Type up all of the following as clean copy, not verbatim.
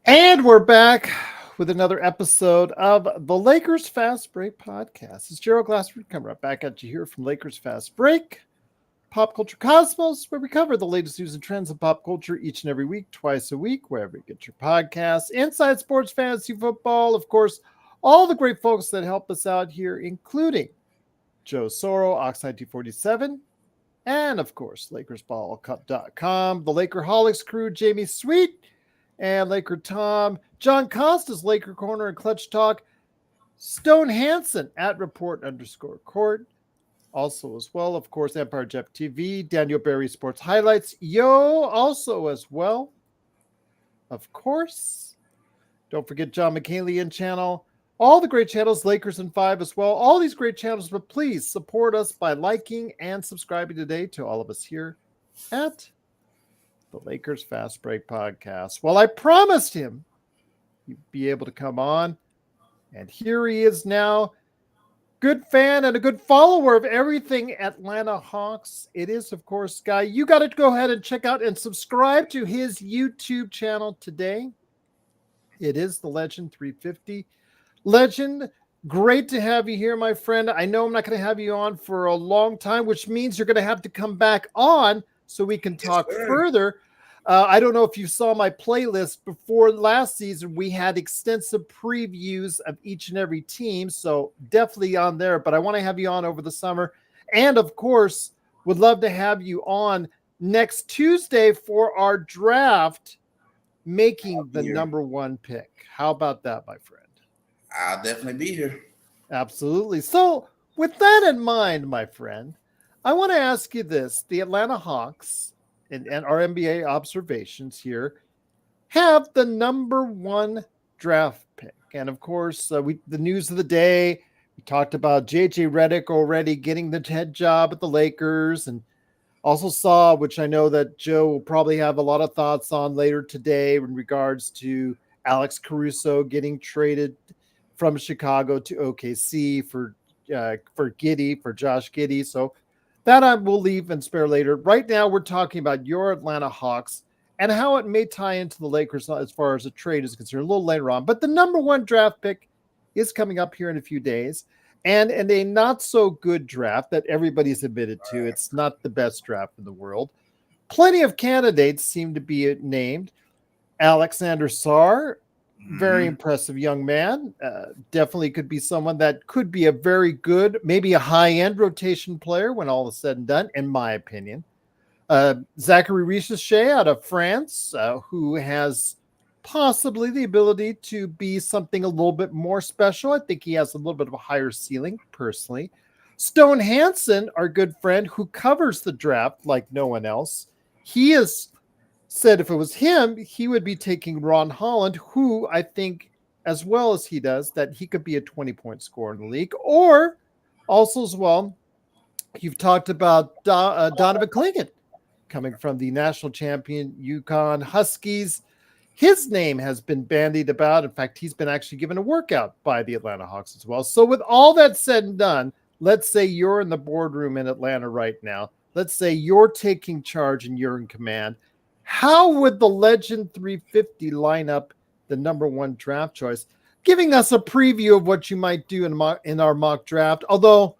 And we're back with another episode of the Lakers Fast Break podcast. It's Gerald Glassford coming right back at you here from Lakers Fast Break, Pop Culture Cosmos, where we cover the latest news and trends of pop culture each and every week, twice a week, wherever you get your podcasts. Inside Sports, Fantasy Football, of course, all the great folks that help us out here, including Joe Soro, Ox1947, and of course, LakersBall.com, the Lakerholics crew, Jamie Sweet, and Laker Tom, John Costas, Laker Corner and Clutch Talk, Stone Hansen at report_court. Also as well, of course, Empire Jeff TV, Daniel Berry Sports Highlights, also as well. Of course, don't forget John McCaley channel. All the great channels, Lakers in 5 as well. All these great channels, but please support us by liking and subscribing today to all of us here at the Lakers Fast Break podcast. Well, I promised him he'd be able to come on, and here he is now. Good fan and a good follower of everything Atlanta Hawks. It is, of course, Guy. You got to go ahead and check out and subscribe to his YouTube channel today. It is the Legend 350. Legend, great to have you here, my friend. I know I'm not going to have you on for a long time, which means you're going to have to come back on so we can talk further. I don't know if you saw my playlist before last season. We had extensive previews of each and every team, so definitely on there. But I want to have you on over the summer. And, of course, would love to have you on next Tuesday for our draft, making the number one pick. How about that, my friend? I'll definitely be here. Absolutely. So with that in mind, my friend, I want to ask you this. The Atlanta Hawks and our NBA observations here have the number one draft pick. And of course, the news of the day, we talked about JJ Redick already getting the head job at the Lakers, and also saw, which I know that Joe will probably have a lot of thoughts on later today in regards to Alex Caruso getting traded from Chicago to OKC for Josh Giddey. So that I will leave and spare later. Right now, we're talking about your Atlanta Hawks and how it may tie into the Lakers as far as the trade is concerned a little later on. But the number one draft pick is coming up here in a few days. And a not so good draft that everybody's admitted to. It's not the best draft in the world. Plenty of candidates seem to be named. Alexander Sarr, very impressive young man. Definitely could be someone that could be a very good, maybe a high-end rotation player when all is said and done, in my opinion. Zachary Richer out of France, who has possibly the ability to be something a little bit more special. I think he has a little bit of a higher ceiling, personally. Stone Hansen, our good friend, who covers the draft like no one else. He has said if it was him, he would be taking Ron Holland, who I think, as well as he does, that he could be a 20-point scorer in the league. Or also as well, you've talked about Donovan Clingan coming from the national champion UConn Huskies. His name has been bandied about. In fact, he's been actually given a workout by the Atlanta Hawks as well. So with all that said and done, let's say you're in the boardroom in Atlanta right now. Let's say you're taking charge and you're in command. How would the Legend 350 line up the number one draft choice, giving us a preview of what you might do in our mock draft, although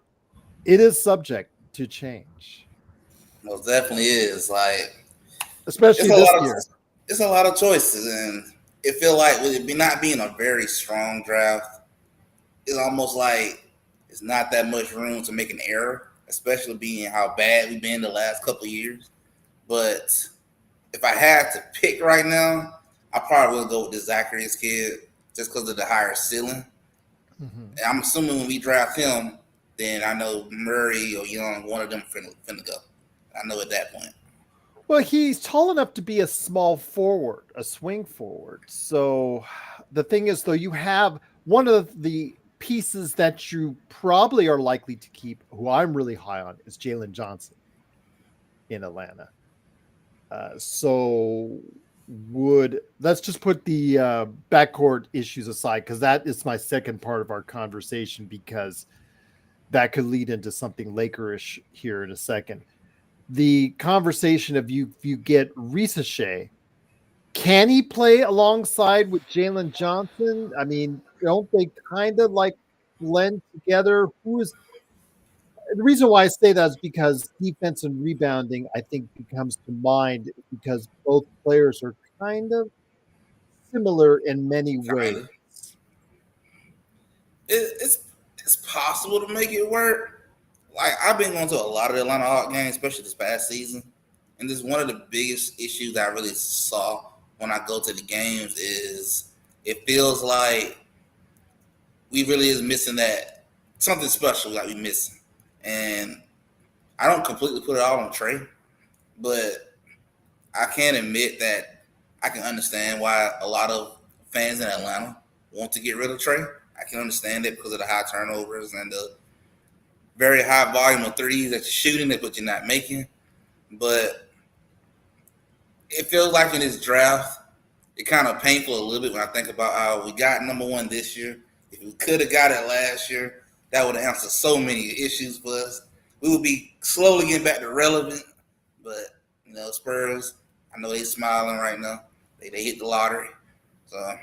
it is subject to change? Most definitely is. Especially this year. It's a lot of choices, and it feel like with it not being a very strong draft, it's almost like it's not that much room to make an error, especially being how bad we've been the last couple of years. But if I had to pick right now, I probably would go with the Zacchaeus kid just because of the higher ceiling. And I'm assuming when we draft him, then I know Murray or Young, one of them finna go. I know at that point. Well, he's tall enough to be a small forward, a swing forward. So the thing is, though, you have one of the pieces that you probably are likely to keep, who I'm really high on, is Jalen Johnson in Atlanta. Let's just put the backcourt issues aside, because that is my second part of our conversation, because that could lead into something Lakerish here in a second. The conversation of you get Richer Can he play alongside with Jalen Johnson? I mean, don't they kind of like blend together? Who is the reason why I say that is because defense and rebounding, I think, becomes combined because both players are kind of similar in many Kind ways. of. It's possible to make it work. Like I've been going to a lot of the Atlanta Hawks games, especially this past season, and this is one of the biggest issues I really saw when I go to the games is it feels like we really is missing that something special that we missing, and I don't completely put it all on Trey, but I can admit that I can understand why a lot of fans in Atlanta want to get rid of Trey. I can understand it because of the high turnovers and the very high volume of threes that you're shooting, that but you're not making. But it feels like in this draft, it kind of painful a little bit when I think about how we got number one this year. If we could have got it last year, that would have answered so many issues for us. We would be slowly getting back to relevant. But Spurs, I know they smiling right now. They hit the lottery. So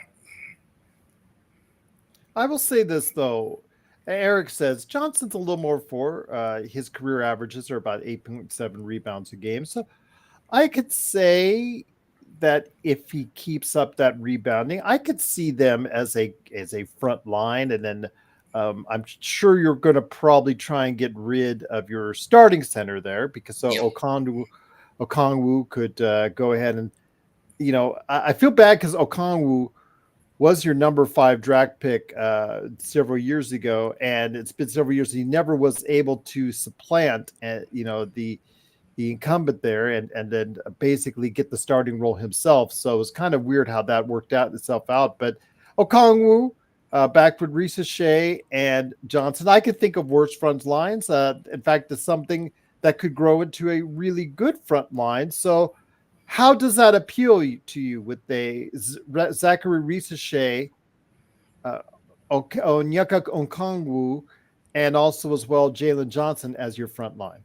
I will say this though. Eric says Johnson's a little more for his career averages are about 8.7 rebounds a game. So I could say that if he keeps up that rebounding, I could see them as a front line, and then I'm sure you're going to probably try and get rid of your starting center there because so yep. Okongwu could go ahead and I feel bad because Okongwu was your number 5 draft pick several years ago, and it's been several years. He never was able to supplant, the incumbent there, and then basically get the starting role himself. So it was kind of weird how that worked out itself out. But Okongwu, back with Risa Shea and Johnson, I could think of worse front lines. In fact, it's something that could grow into a really good front line. So how does that appeal to you with a Zachary Risashe, Onyeka Okongwu, and also as well Jalen Johnson as your front line?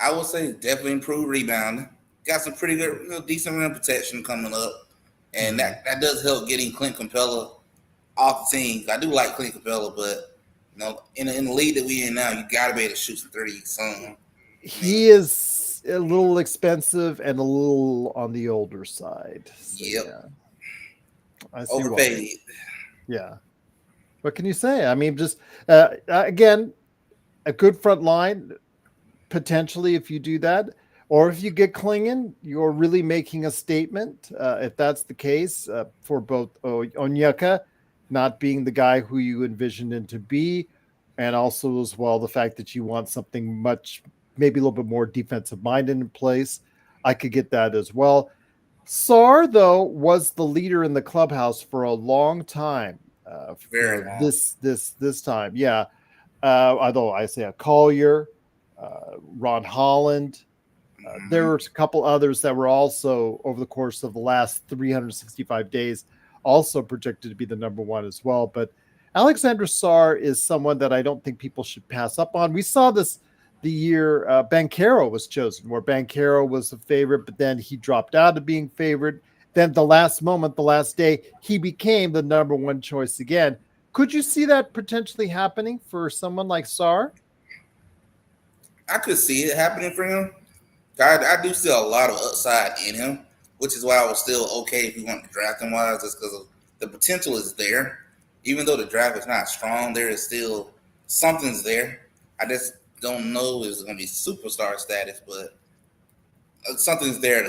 I would say definitely improved rebounding. Got some pretty good, decent rim protection coming up, and Mm-hmm. that does help getting Clint Capella off the team. I do like Clint Capella, but in the league that we in now, you got to be able to shoot some threes. Some, I mean, He is a little expensive and a little on the older side. So yep, yeah, I see why. overpaid. Yeah. What can you say? I mean, just again, a good front line potentially if you do that, or if you get Klingon, you're really making a statement. If that's the case for both Onyeka not being the guy who you envisioned him to be, and also as well the fact that you want something much maybe a little bit more defensive minded in place. I could get that as well. Sar though was the leader in the clubhouse for a long time. Very long. This time, yeah. Although I say a Collier, Ron Holland. There Mm-hmm. were a couple others that were also over the course of the last 365 days also projected to be the number one as well. But Alexander Sarr is someone that I don't think people should pass up on. We saw this the year Banchero was chosen, where Banchero was a favorite, but then he dropped out of being favorite. Then the last moment, the last day, he became the number one choice again. Could you see that potentially happening for someone like Sarr? I could see it happening for him. I do see a lot of upside in him, which is why I was still okay if you want to draft him wise, just because the potential is there. Even though the draft is not strong, there is still something's there. I just don't know if it's going to be superstar status, but something's there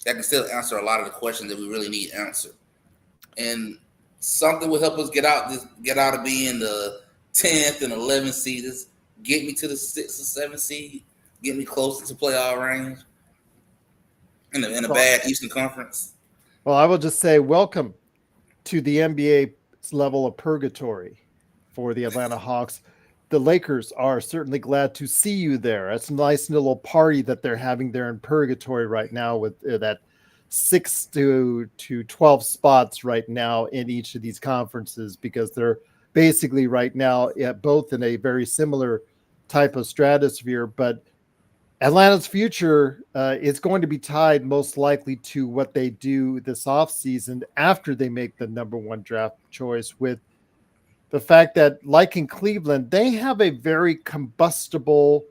that can still answer a lot of the questions that we really need answered. And something will help us get out of being the 10th and 11th seeders, get me to the 6th or 7th seed, get me closer to playoff range in a Well, bad Eastern Conference. well, I will just say welcome to the NBA's level of purgatory for the Atlanta Hawks. The Lakers are certainly glad to see you there. It's a nice little party that they're having there in purgatory right now with that 6 to 12 spots right now in each of these conferences because they're basically right now both in a very similar type of stratosphere. But Atlanta's future is going to be tied most likely to what they do this offseason after they make the number one draft choice, with the fact that, like in Cleveland, they have a very combustible,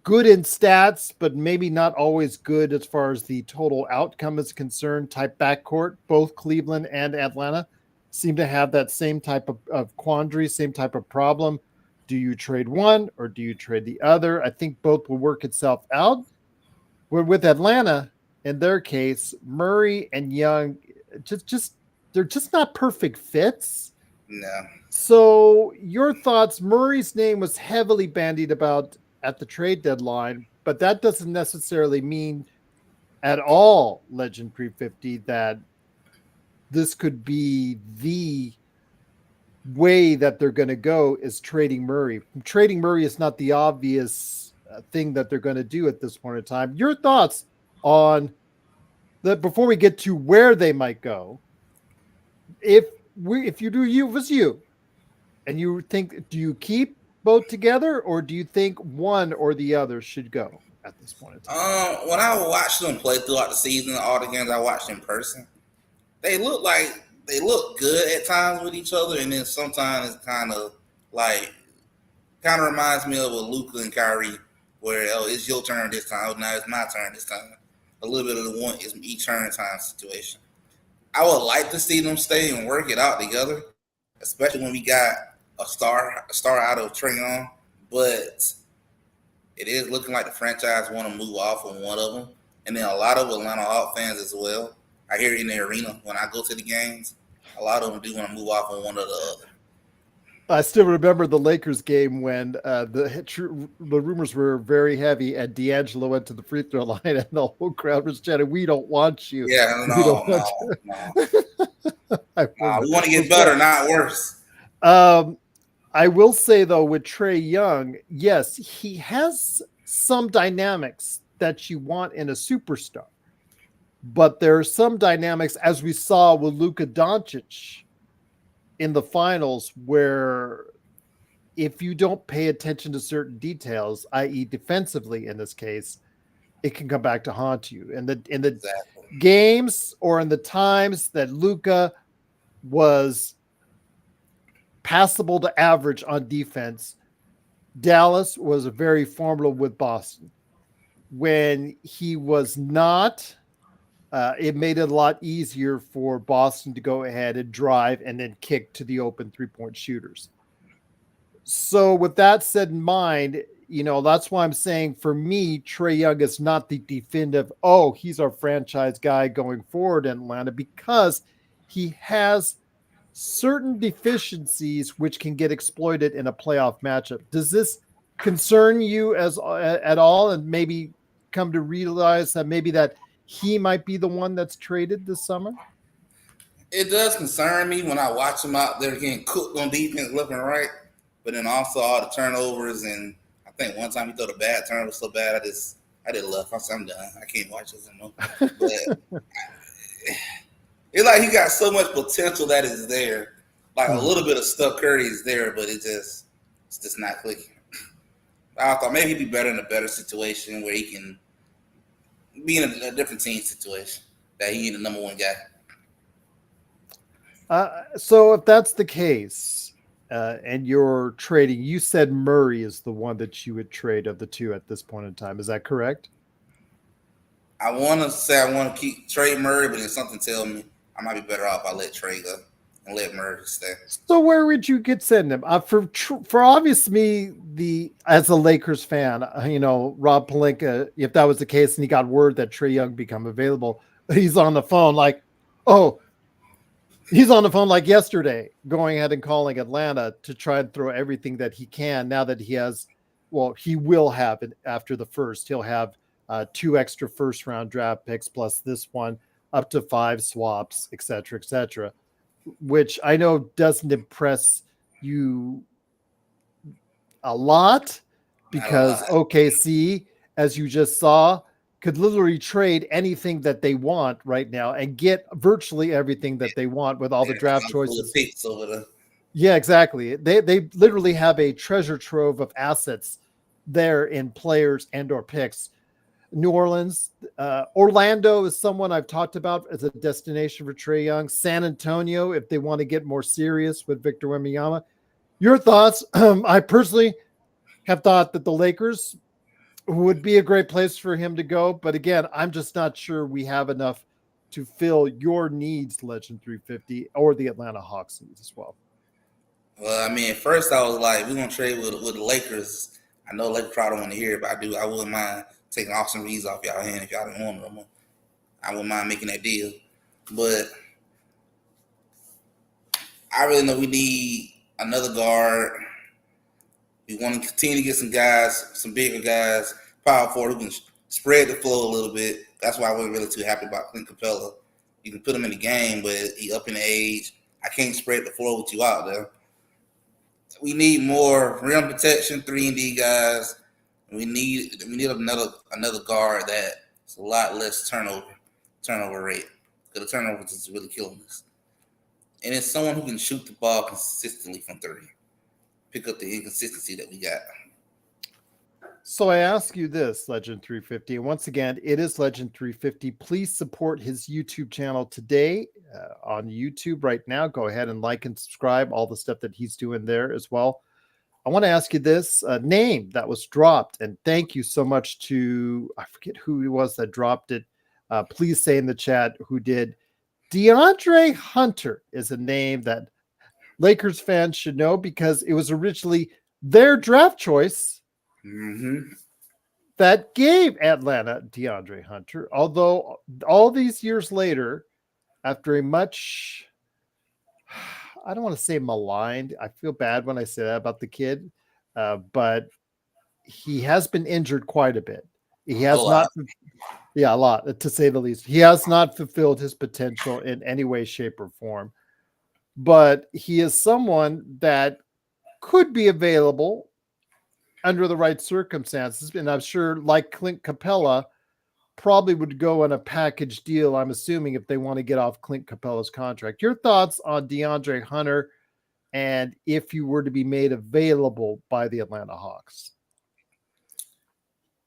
good in stats, but maybe not always good as far as the total outcome is concerned type backcourt. Both Cleveland and Atlanta seem to have that same type of quandary, same type of problem. Do you trade one or do you trade the other? I think both will work itself out. Where with Atlanta, in their case, Murray and Young just they're just not perfect fits. No. So your thoughts? Murray's name was heavily bandied about at the trade deadline, but that doesn't necessarily mean at all, Legend Pre 50, that this could be the way that they're going to go is trading Murray. Trading Murray is not the obvious thing that they're going to do at this point in time. Your thoughts on that before we get to where they might go? If you do, you was you, and you think, do you keep both together, or do you think one or the other should go at this point in time? When I watched them play throughout the season, all the games I watched in person, they look good at times with each other, and then sometimes it's kind of reminds me of a Luka and Kyrie, where it's your turn this time, oh, now it's my turn this time. A little bit of the one is each turn time situation. I would like to see them stay and work it out together, especially when we got a star out of Trae Young, but it is looking like the franchise want to move off on one of them, and then a lot of Atlanta Hawks fans as well. I hear it in the arena when I go to the games. A lot of them do want to move off on one or the other. I still remember the Lakers game when the rumors were very heavy, and D'Angelo went to the free throw line, and the whole crowd was chanting, "We don't want you." Yeah, We don't want no. you. We want to get better, not worse. I will say, though, with Trae Young, yes, he has some dynamics that you want in a superstar. But there are some dynamics, as we saw with Luka Doncic in the finals, where if you don't pay attention to certain details, i.e. defensively in this case, it can come back to haunt you. And in the Exactly. games or in the times that Luka was passable to average on defense, Dallas was very formidable with Boston. When he was not, it made it a lot easier for Boston to go ahead and drive and then kick to the open three-point shooters. So with that said in mind, that's why I'm saying, for me, Trae Young is not the definitive, he's our franchise guy going forward in Atlanta, because he has certain deficiencies which can get exploited in a playoff matchup. Does this concern you at all, and maybe come to realize that maybe that he might be the one that's traded this summer? It does concern me when I watch him out there getting cooked on defense left and right, but then also all the turnovers, and I think one time he threw a bad turnover so bad I did left. I'm done. I can't watch this anymore. But it's like he got so much potential that is there. Like a little bit of Steph Curry is there, but it's just not clicking. I thought maybe he'd be better in a better situation where he can be in a different team situation, that he ain't the number one guy. So if that's the case, and you're trading, you said Murray is the one that you would trade of the two at this point in time. Is that correct? I want to say I want to keep Trey Murray, but then something tells me I might be better off if I let Trey go and let Murray stay. So where would you send him? For obviously as a Lakers fan, Rob Pelinka, if that was the case and he got word that Trae Young become available, he's on the phone like yesterday, going ahead and calling Atlanta to try and throw everything that he can. Now that he will have it after the first, he'll have 2 extra first round draft picks plus this one, up to 5 swaps, et cetera, which I know doesn't impress you a lot, because OKC, as you just saw, could literally trade anything that they want right now and get virtually everything that they want with all the draft choices. Yeah, exactly. They literally have a treasure trove of assets there in players and or picks. New Orleans, Orlando is someone I've talked about as a destination for Trae Young. San Antonio, if they want to get more serious with Victor Wembanyama. Your thoughts? I personally have thought that the Lakers would be a great place for him to go, but again, I'm just not sure we have enough to fill your needs, Legend 350, or the Atlanta Hawks needs as well. Well, I mean, at first I was like, we're gonna trade with the Lakers. I know Lakers probably don't want to hear it, but I wouldn't mind taking Austin Reeves off y'all hand if y'all didn't want them. I wouldn't mind making that deal. But I really know we need another guard. We want to continue to get some guys, some bigger guys, power forward who can spread the flow a little bit. That's why I wasn't really too happy about Clint Capella. You can put him in the game, but he up in age. I can't spread the floor with you out there. We need more rim protection, 3-and-D guys. We need another guard that's a lot less turnover rate. Because the turnovers is really killing us. And it's someone who can shoot the ball consistently from 30. Pick up the inconsistency that we got. So I ask you this, Legend 350, and once again, it is Legend 350. Please support his YouTube channel today on YouTube right now. Go ahead and like and subscribe, all the stuff that he's doing there as well. I want to ask you this name that was dropped, and thank you so much to, I forget who it was that dropped it. Please say in the chat who did. DeAndre Hunter is a name that Lakers fans should know because it was originally their draft choice. Mm-hmm. That gave Atlanta DeAndre Hunter. Although all these years later, after a much, I don't want to say maligned, I feel bad when I say that about the kid, but he has been injured quite a bit. He has not, a lot to say the least. He has not fulfilled his potential in any way, shape, or form. But he is someone that could be available under the right circumstances. And I'm sure, like Clint Capella, probably would go on a package deal, I'm assuming, if they want to get off Clint Capella's contract. Your thoughts on DeAndre Hunter and if you were to be made available by the Atlanta Hawks?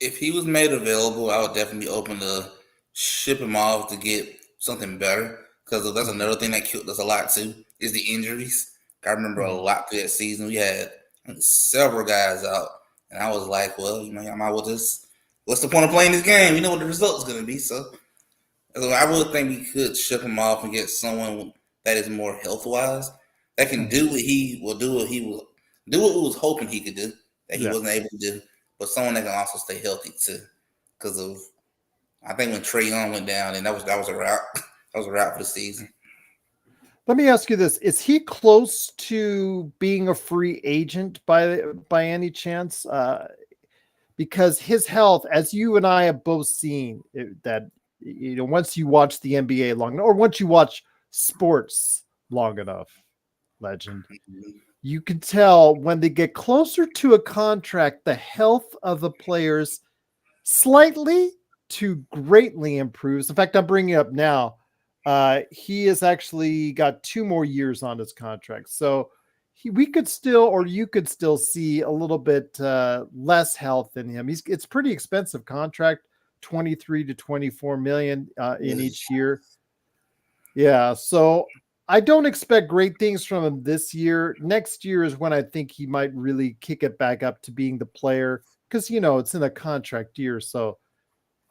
If he was made available, I would definitely be open to ship him off to get something better. Because that's another thing that killed us a lot too, is the injuries. I remember a lot through that season. We had several guys out. And I was like, well, I might well just, what's the point of playing this game? We know what the result's going to be. So I would think we could ship him off and get someone that is more health-wise, that can do what he will do, what we was hoping he could do, that he wasn't able to do, but someone that can also stay healthy too. Because of, I think when Trae Young went down, and that was a route. That was a route for the season. Let me ask you this: is he close to being a free agent by any chance? Because his health, as you and I have both seen, that once you watch the NBA long, or once you watch sports long enough, Legend, you can tell when they get closer to a contract, the health of the players slightly to greatly improves. In fact, I'm bringing it up now. He has actually got 2 more years on his contract. So we could still, or you could still see a little bit less health in him. It's pretty expensive contract, 23 to 24 million in each year. Yeah. So I don't expect great things from him this year. Next year is when I think he might really kick it back up to being the player because, it's in a contract year. So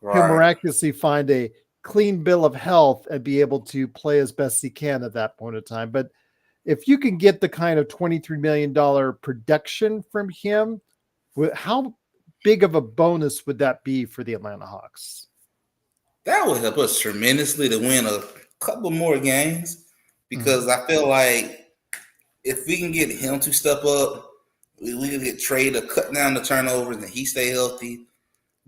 he'll miraculously find a clean bill of health and be able to play as best he can at that point in time. But if you can get the kind of $23 million production from him, how big of a bonus would that be for the Atlanta Hawks? That would help us tremendously to win a couple more games because I feel like if we can get him to step up, we can get Trae to cut down the turnovers and he stay healthy,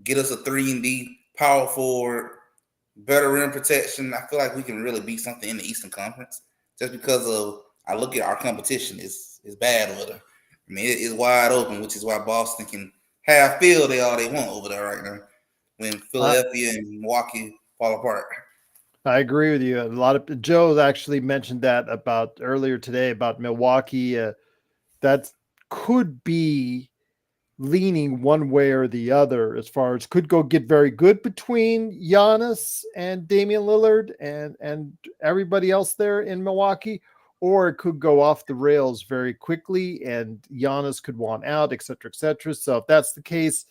get us a 3-and-D power forward, better rim protection. I feel like we can really beat something in the Eastern Conference just because of, I look at our competition, it's bad with her. I mean, it's wide open, which is why Boston can have field all they want over there right now when Philadelphia and Milwaukee fall apart. I agree with you. A lot of Joe actually mentioned that about earlier today about Milwaukee. That could be leaning one way or the other as far as could go get very good between Giannis and Damian Lillard and everybody else there in Milwaukee, or it could go off the rails very quickly and Giannis could want out, et cetera, et cetera. So if that's the case,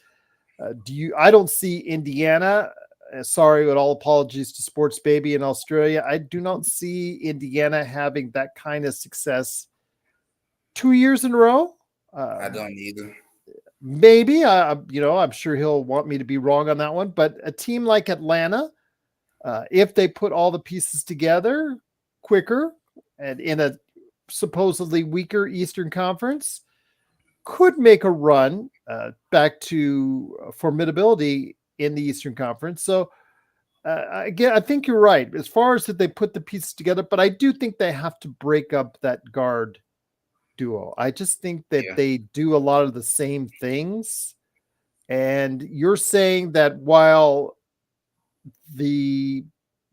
I don't see Indiana. Sorry, with all apologies to Sports Baby in Australia, I do not see Indiana having that kind of success 2 years in a row. I don't either. Maybe I'm sure he'll want me to be wrong on that one, but a team like Atlanta, if they put all the pieces together quicker and in a supposedly weaker Eastern Conference, could make a run back to formidability in the Eastern Conference. So again, I think you're right as far as that they put the pieces together, but I do think they have to break up that guard duo. I just think that Yeah. they do a lot of the same things. And you're saying that while the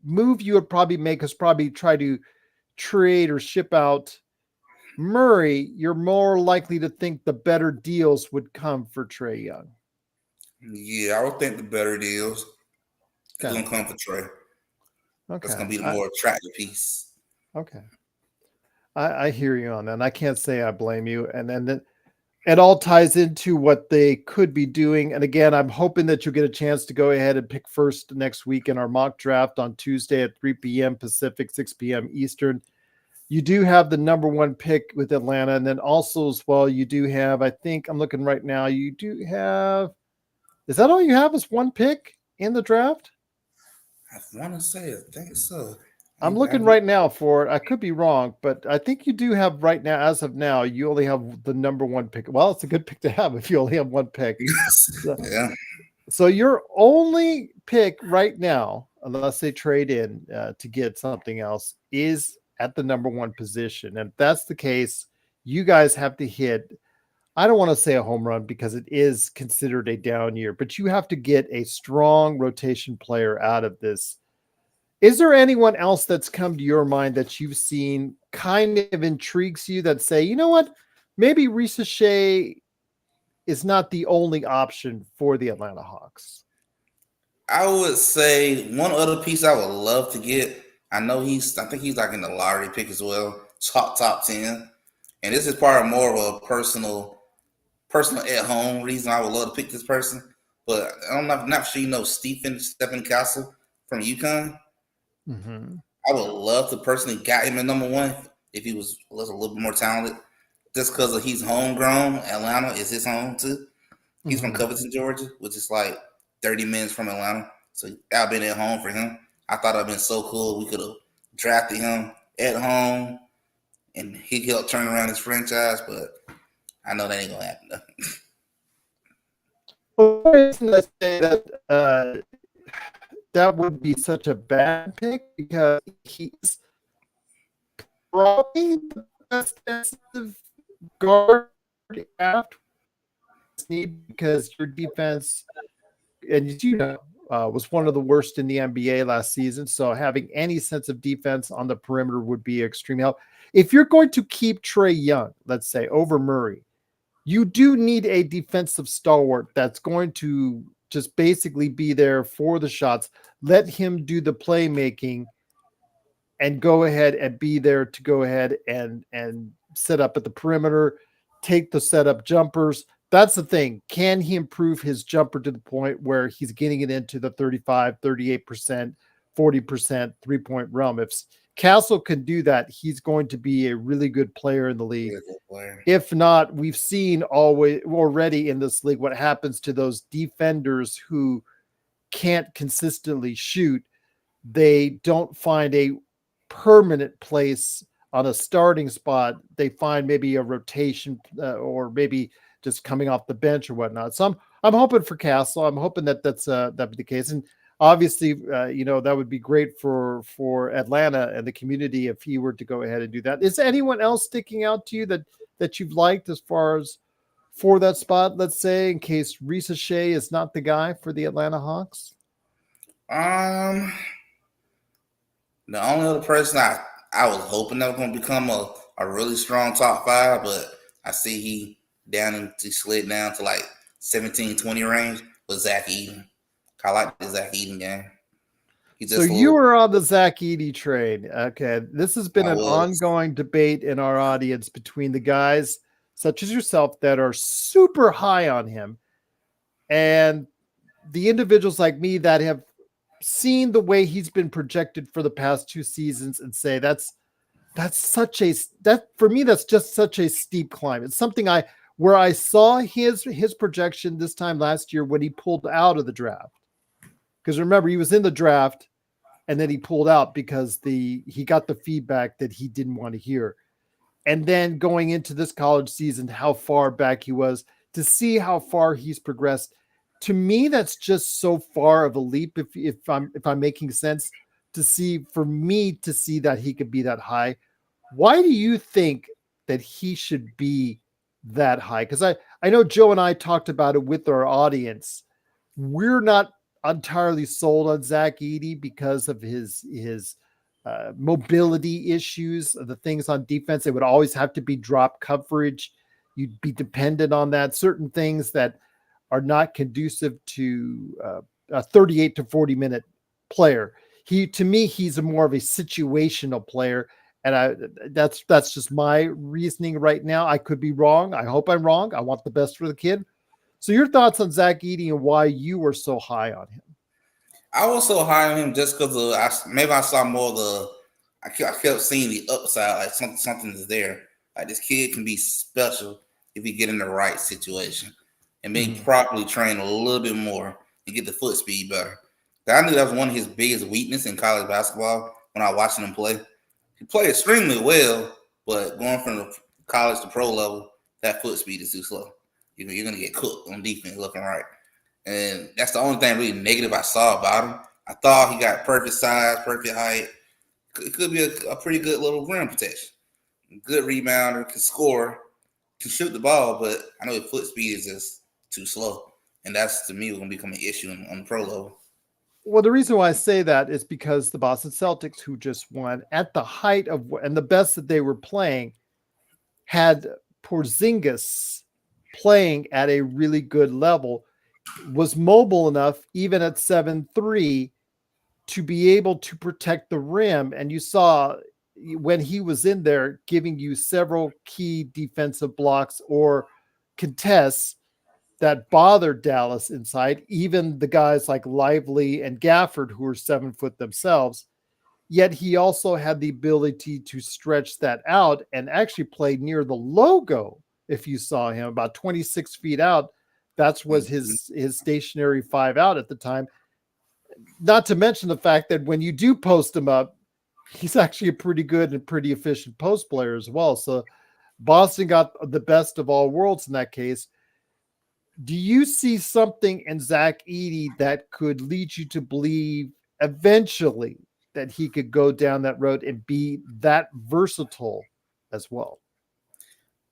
move you would probably make is probably try to trade or ship out Murray, you're more likely to think the better deals would come for Trae Young. Yeah, I would think the better deals is Okay. gonna come for Trey. That's Okay. gonna be the more attractive piece. Okay. I hear you on that. And I can't say I blame you. And then it all ties into what they could be doing. And again, I'm hoping that you'll get a chance to go ahead and pick first next week in our mock draft on Tuesday at 3 p.m. Pacific, 6 p.m. Eastern. You do have the number one pick with Atlanta. And then also as well, you do have, I think I'm looking right now, you do have, is that all you have is one pick in the draft? I want to say, I think so. I'm looking right now for it. I could be wrong, but I think you do have right now, as of now, you only have the number one pick. Well, it's a good pick to have if you only have one pick. So, Yeah. so your only pick right now, unless they trade in to get something else, is at the number one position. And if that's the case, you guys have to hit, I don't want to say a home run because it is considered a down year, but you have to get a strong rotation player out of this. Is there anyone else that's come to your mind that you've seen kind of intrigues you that say, you know what, maybe Risa Shea is not the only option for the Atlanta Hawks? I would say one other piece I would love to get. I think he's like in the lottery pick as well, top 10. And this is part of more of a personal at home reason I would love to pick this person. But I'm not sure you know Stephen Castle from UConn. Mm-hmm. I would love to personally got him at number one if he was a little bit more talented. Just because he's homegrown, Atlanta is his home too. He's from Mm-hmm. Covington, Georgia, which is like 30 minutes from Atlanta. So I've been at home for him. I thought it'd been so cool. We could have drafted him at home and he helped turn around his franchise, but I know that ain't gonna happen though. Well, the reason I say that that would be such a bad pick because he's probably the best defensive guard after need because your defense, and as you know, was one of the worst in the NBA last season. So having any sense of defense on the perimeter would be extreme help. If you're going to keep Trae Young, let's say, over Murray, you do need a defensive stalwart that's going to just basically be there for the shots. Let him do the playmaking and go ahead and be there to go ahead and set up at the perimeter, take the setup jumpers. That's the thing. Can he improve his jumper to the point where he's getting it into the 35, 38%, 40% three-point realm? If Castle can do that, he's going to be a really good player in the league. If not, we've seen already in this league what happens to those defenders who can't consistently shoot. They don't find a permanent place on a starting spot. They find maybe a rotation or maybe just coming off the bench or whatnot. So I'm hoping for Castle. I'm hoping that that'd be the case. And obviously, that would be great for Atlanta and the community if he were to go ahead and do that. Is anyone else sticking out to you that you've liked as far as for that spot? Let's say in case Risa Shea is not the guy for the Atlanta Hawks. The only other person I was hoping that was going to become a really strong top 5, but I see he slid down to like 17, 20 range with Zach Eden. I like the Zach Eden game. He So just a you little. were on the Zach Eady train. Okay. This has been I an was. ongoing debate in our audience between the guys such as yourself that are super high on him and the individuals like me that have seen the way he's been projected for the past 2 seasons and say that's such a that for me that's just such a steep climb. It's something I where I saw his projection this time last year when he pulled out of the draft. Because remember, he was in the draft and then he pulled out because he got the feedback that he didn't want to hear. And then going into this college season, how far back he was to see how far he's progressed. To me, that's just so far of a leap. If I'm making sense to see for me to see that he could be that high. Why do you think that he should be that high? Because I know Joe and I talked about it with our audience. We're not entirely sold on Zach Eady because of his mobility issues, the things on defense. It would always have to be drop coverage. You'd be dependent on that. Certain things that are not conducive to a 38 to 40-minute player. To me, he's a more of a situational player, and that's just my reasoning right now. I could be wrong. I hope I'm wrong. I want the best for the kid. So, your thoughts on Zach Eady and why you were so high on him? I was so high on him just because maybe I saw more of the. I kept seeing the upside, like something is there. Like this kid can be special if he get in the right situation and being properly trained a little bit more and get the foot speed better. I knew that was one of his biggest weaknesses in college basketball when I was watching him play. He played extremely well, but going from the college to pro level, that foot speed is too slow. You're going to get cooked on defense looking right. And that's the only thing really negative I saw about him. I thought he got perfect size, perfect height. It could be a pretty good little rim protection. Good rebounder, can score, can shoot the ball, but I know his foot speed is just too slow. And that's, to me, going to become an issue on the pro level. Well, the reason why I say that is because the Boston Celtics, who just won at the height of and the best that they were playing, had Porzingis playing at a really good level, was mobile enough, even at 7'3", to be able to protect the rim. And you saw when he was in there giving you several key defensive blocks or contests that bothered Dallas inside, even the guys like Lively and Gafford, who are 7 foot themselves. Yet he also had the ability to stretch that out and actually play near the logo. If you saw him about 26 feet out, that was his stationary 5 out at the time. Not to mention the fact that when you do post him up, he's actually a pretty good and pretty efficient post player as well. So Boston got the best of all worlds in that case. Do you see something in Zach Eady that could lead you to believe eventually that he could go down that road and be that versatile as well?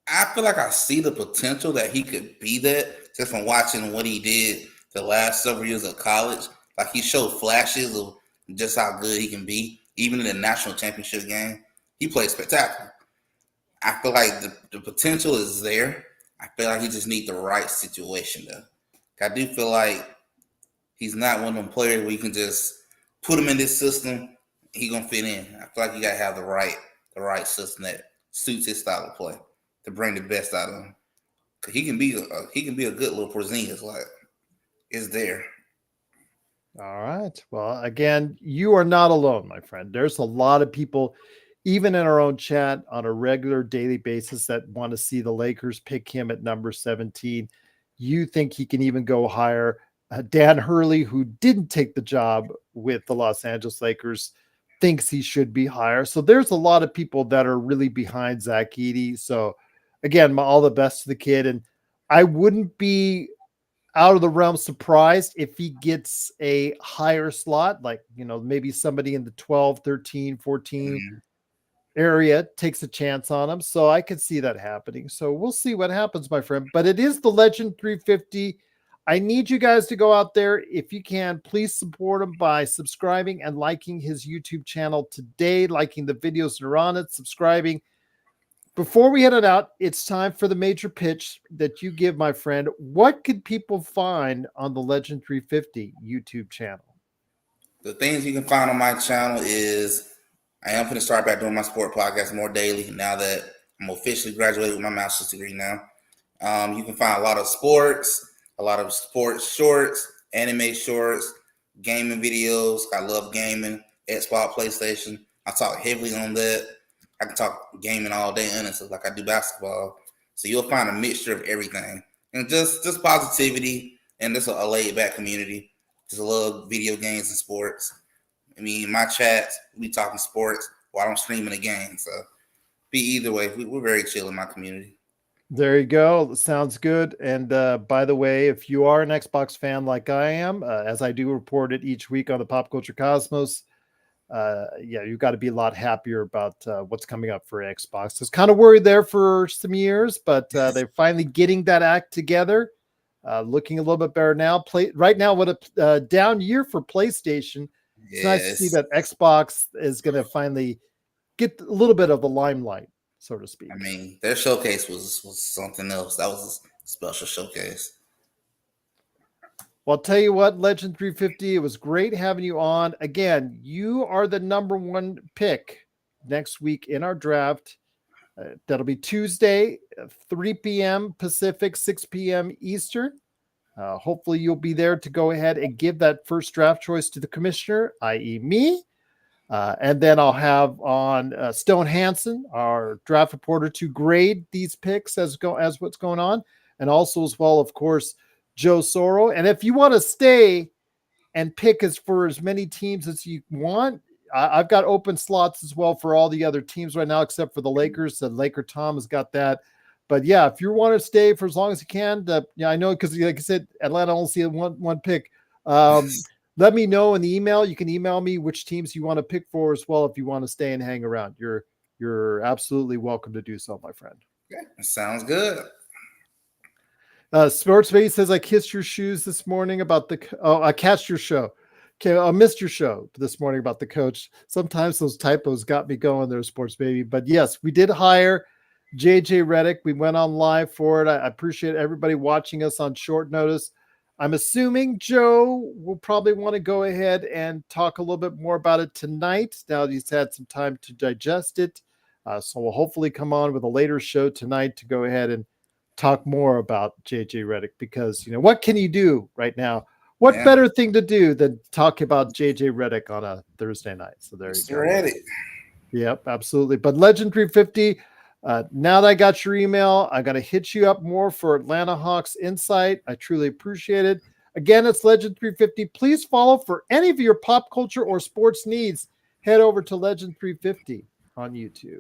I feel like I see the potential that he could be that just from watching what he did the last several years of college. Like he showed flashes of just how good he can be. Even in the national championship game, he played spectacular. I feel like the potential is there. I feel like he just needs the right situation though. I do feel like he's not one of them players where you can just put him in this system, he gonna fit in. I feel like you gotta have the right system that suits his style of play to bring the best out of him. Cause he can be a good little Porzingis. Like it's there. All right. Well, again, you are not alone, my friend. There's a lot of people, even in our own chat on a regular daily basis, that want to see the Lakers pick him at number 17. You think he can even go higher. Dan Hurley, who didn't take the job with the Los Angeles Lakers, thinks he should be higher. So there's a lot of people that are really behind Zach Edey. So again, all the best to the kid. And I wouldn't be out of the realm surprised if he gets a higher slot, like, maybe somebody in the 12, 13, 14 Mhm. area takes a chance on him. So I could see that happening. So we'll see what happens, my friend. But it is the Legend 350. I need you guys to go out there. If you can, please support him by subscribing and liking his YouTube channel today, liking the videos that are on it, subscribing. Before we head it out, it's time for the major pitch that you give, my friend. What could people find on the Legend 350 YouTube channel? The things you can find on my channel is I am going to start back doing my sport podcast more daily now that I'm officially graduated with my master's degree now. You can find a lot of sports, a lot of sports shorts, anime shorts, gaming videos. I love gaming, Xbox, PlayStation. I talk heavily on that. I can talk gaming all day, honestly, like I do basketball. So you'll find a mixture of everything, and just positivity, and just a laid back community. Just love video games and sports. I mean, my chats, we talking sports while I'm streaming a game. So be either way, we're very chill in my community. There you go. Sounds good. And by the way, if you are an Xbox fan like I am, as I do report it each week on the Pop Culture Cosmos, yeah, you've got to be a lot happier about what's coming up for Xbox. I was kind of worried there for some years, but they're finally getting that act together. Looking a little bit better now. Right now, what a down year for PlayStation. It's nice to see that Xbox is going to finally get a little bit of the limelight, so to speak. I mean, their showcase was something else. That was a special showcase. Well, I'll tell you what, Legend 350, it was great having you on. Again, you are the number one pick next week in our draft. That'll be Tuesday, 3 p.m. Pacific, 6 p.m. Eastern. Hopefully you'll be there to go ahead and give that first draft choice to the commissioner, i.e. me. And then I'll have on Stone Hansen, our draft reporter, to grade these picks as what's going on. And also as well, of course, Joe Soro. And if you want to stay and pick for as many teams as you want, I've got open slots as well for all the other teams right now, except for the Lakers. The Laker Tom has got that. But yeah, if you want to stay for as long as you can, I know because like I said, Atlanta only see one pick. Let me know in the email. You can email me which teams you want to pick for as well if you want to stay and hang around. You're absolutely welcome to do so, my friend. Okay, sounds good. Sports Baby says, I kissed your shoes this morning about I catched your show. Okay, I missed your show this morning about the coach. Sometimes those typos got me going there, Sports Baby. But yes, we did hire JJ Redick. We went on live for it. I appreciate everybody watching us on short notice. I'm assuming Joe will probably want to go ahead and talk a little bit more about it tonight. Now that he's had some time to digest it. So we'll hopefully come on with a later show tonight to go ahead and talk more about JJ Redick, because, what can you do right now? What better thing to do than talk about JJ Redick on a Thursday night? So there you go. Ready. Yep, absolutely. But Legend 350, now that I got your email, I got to hit you up more for Atlanta Hawks Insight. I truly appreciate it. Again, it's Legend 350. Please follow for any of your pop culture or sports needs. Head over to Legend 350 on YouTube.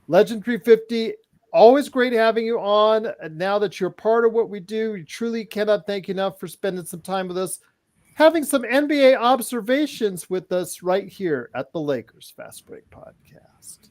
Legend 350, always great having you on. And now that you're part of what we do, we truly cannot thank you enough for spending some time with us, having some NBA observations with us right here at the Lakers Fast Break Podcast.